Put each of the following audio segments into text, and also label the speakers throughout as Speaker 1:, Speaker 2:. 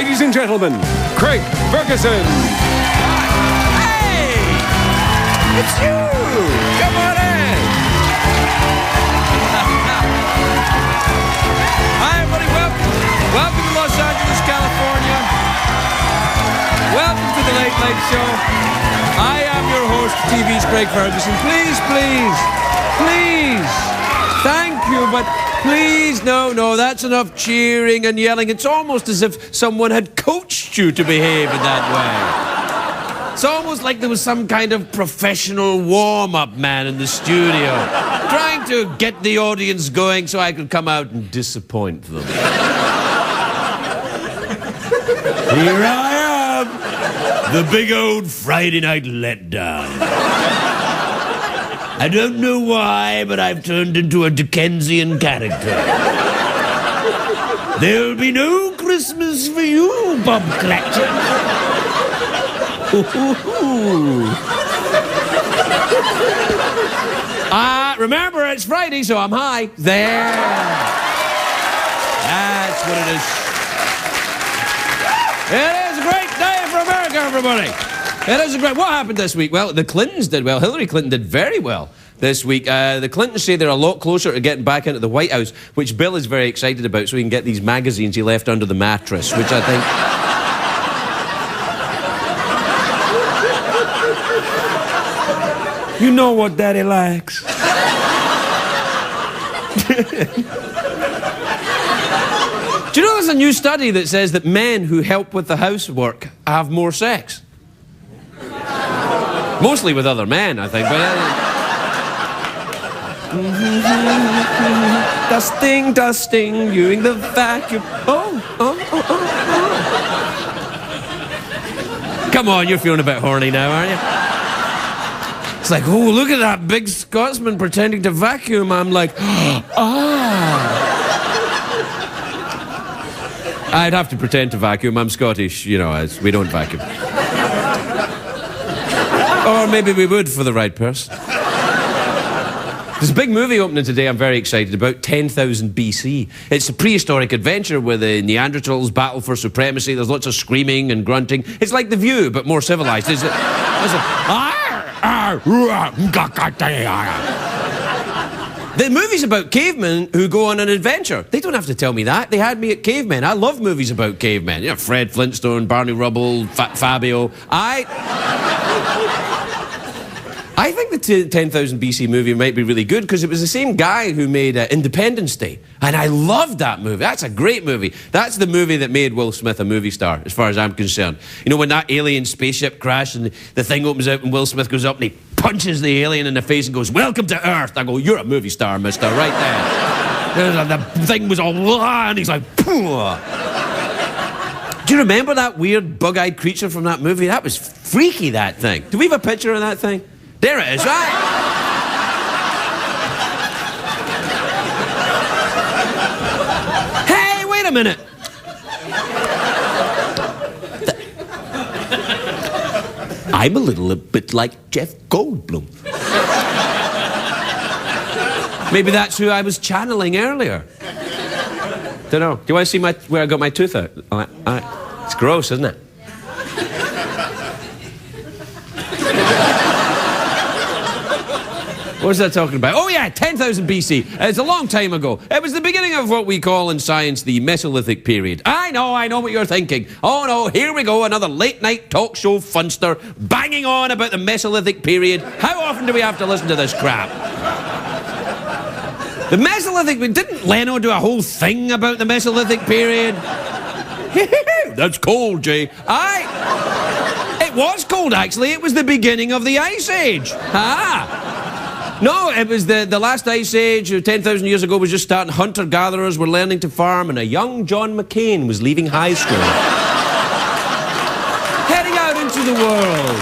Speaker 1: Ladies and gentlemen, Craig Ferguson.
Speaker 2: Hey! It's you! Come on in! Hi, everybody. Welcome to Los Angeles, California. Welcome to the Late Late Show. I am your host, TV's Craig Ferguson. Please. Thank you, but please, no, that's enough cheering and yelling. It's almost as if someone had coached you to behave in that way. It's almost like there was some kind of professional warm-up man in the studio trying to get the audience going so I could come out and disappoint them. Here I am, the big old Friday night letdown. I don't know why, but I've turned into a Dickensian character. There'll be no Christmas for you, Bob Cratchit. Remember, it's Friday, so I'm high. There. That's what it is. It is a great day for America, everybody. It is a great... What happened this week? Well, the Clintons did well. Hillary Clinton did very well this week. The Clintons say they're a lot closer to getting back into the White House, which Bill is very excited about, so he can get these magazines he left under the mattress, which I think... You know what Daddy likes. Do you know there's a new study that says that men who help with the housework have more sex? Mostly with other men, I think, but... Dusting, doing the vacuum. Oh. Come on, you're feeling a bit horny now, aren't you? It's like, oh, look at that big Scotsman pretending to vacuum. I'm like, I'd have to pretend to vacuum. I'm Scottish, you know, we don't vacuum. Or maybe we would for the right person. There's a big movie opening today I'm very excited about, 10,000 BC. It's a prehistoric adventure where the Neanderthals battle for supremacy. There's lots of screaming and grunting. It's like The View, but more civilized. The movie's about cavemen who go on an adventure. They don't have to tell me that. They had me at cavemen. I love movies about cavemen. You know, Fred Flintstone, Barney Rubble, Fabio. I think the 10,000 BC movie might be really good because it was the same guy who made Independence Day. And I loved that movie. That's a great movie. That's the movie that made Will Smith a movie star, as far as I'm concerned. You know, when that alien spaceship crashed and the thing opens out and Will Smith goes up and he punches the alien in the face and goes, "Welcome to Earth." I go, "You're a movie star, mister," right there. The thing was all, and he's like, "Pooh." Do you remember that weird bug-eyed creature from that movie? That was freaky, that thing. Do we have a picture of that thing? There it is, right? Hey, wait a minute. I'm a little bit like Jeff Goldblum. Maybe that's who I was channeling earlier. Don't know. Do you want to see where I got my tooth out? It's gross, isn't it? What was I talking about? Oh yeah, 10,000 BC. It's a long time ago. It was the beginning of what we call in science the Mesolithic Period. I know what you're thinking. Oh no, here we go, another late night talk show funster banging on about the Mesolithic Period. How often do we have to listen to this crap? The Mesolithic... Didn't Leno do a whole thing about the Mesolithic Period? That's cold, Jay. It was cold, actually. It was the beginning of the Ice Age. No, it was the last ice age, 10,000 years ago, was just starting. Hunter-gatherers were learning to farm, and a young John McCain was leaving high school. Heading out into the world.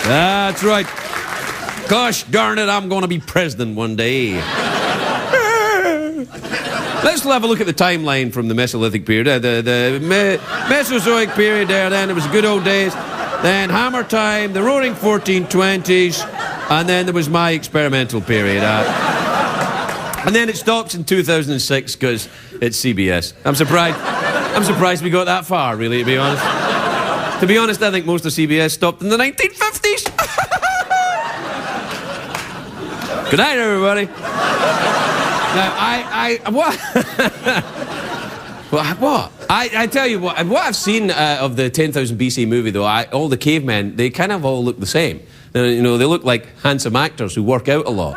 Speaker 2: That's right. Gosh darn it, I'm going to be president one day. Let's have a look at the timeline from the Mesolithic period. The Mesozoic period there, then it was good old days. Then Hammer Time, the Roaring 1420s, and then there was my experimental period. And then it stops in 2006 because it's CBS. I'm surprised we got that far, really, to be honest. To be honest, I think most of CBS stopped in the 1950s. Good night, everybody. Now, what? I tell you what I've seen of the 10,000 BC movie, though, all the cavemen, they kind of all look the same. You know, they look like handsome actors who work out a lot.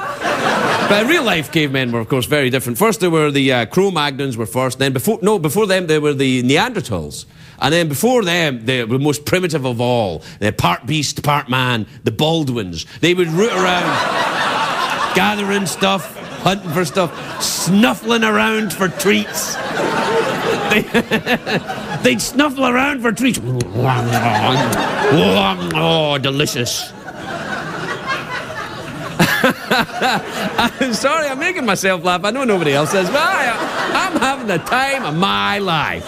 Speaker 2: But real-life cavemen were, of course, very different. First, there were the Cro-Magnons were first. Then before them, there were the Neanderthals. And then before them, the most primitive of all, the part beast, part man, the Baldwins. They would root around, gathering stuff, hunting for stuff, snuffling around for treats. They'd snuffle around for treats. Oh, delicious. I'm sorry, I'm making myself laugh. I know nobody else is, but I'm having the time of my life.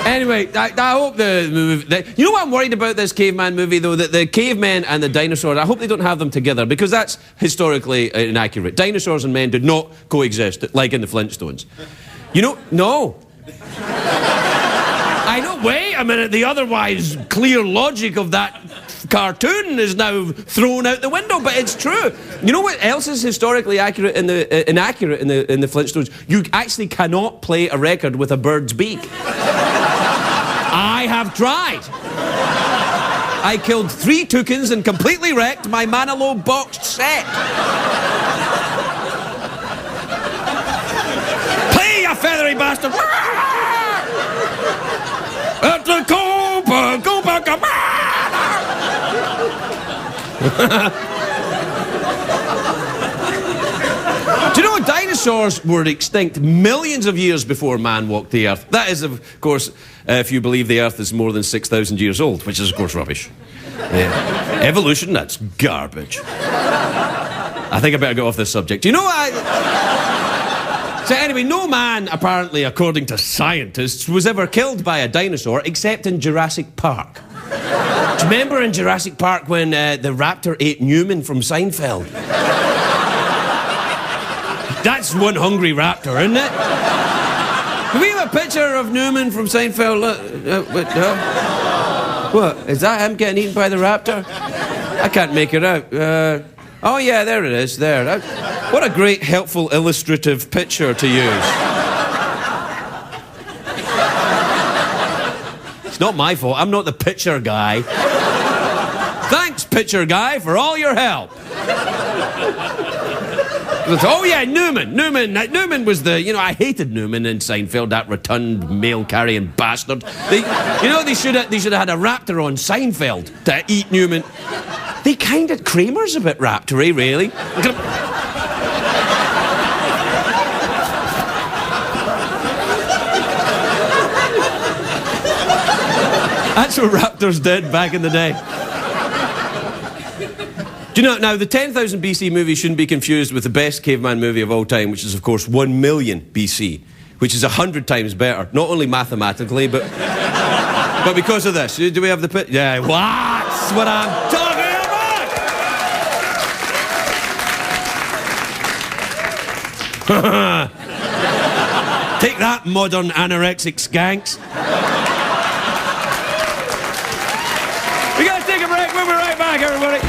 Speaker 2: Anyway, I hope the movie... You know what I'm worried about this caveman movie, though? That the cavemen and the dinosaurs, I hope they don't have them together, because that's historically inaccurate. Dinosaurs and men did not coexist, like in the Flintstones. You know... No. I know, wait a minute, the otherwise clear logic of that cartoon is now thrown out the window, but it's true. You know what else is historically inaccurate in the Flintstones? You actually cannot play a record with a bird's beak. I have tried. I killed 3 toucans and completely wrecked my Monologue boxed set. Play, you feathery bastard! At the Do you know dinosaurs were extinct millions of years before man walked the earth? That is, of course, if you believe the earth is more than 6,000 years old, which is, of course, rubbish. Evolution, that's garbage. I think I better get off this subject. You know what? So anyway, no man, apparently, according to scientists, was ever killed by a dinosaur except in Jurassic Park. Do you remember in Jurassic Park when the raptor ate Newman from Seinfeld? That's one hungry raptor, isn't it? Can we have a picture of Newman from Seinfeld? What? Is that him getting eaten by the raptor? I can't make it out. Oh, yeah, there it is, there. What a great, helpful, illustrative picture to use. It's not my fault. I'm not the picture guy. Thanks, picture guy, for all your help. Oh, yeah, Newman. Newman was the... You know, I hated Newman in Seinfeld, that rotund, mail-carrying bastard. They should have had a raptor on Seinfeld to eat Newman. They kind of... Kramer's a bit raptor-y, really. That's what raptors did back in the day. Do you know, now, the 10,000 BC movie shouldn't be confused with the best caveman movie of all time, which is, of course, 1 million BC, which is 100 times better, not only mathematically, but because of this. Do we have the pit? Yeah, that's what I'm talking about! Take that, modern anorexic skanks. We gotta take a break. We'll be right back, everybody.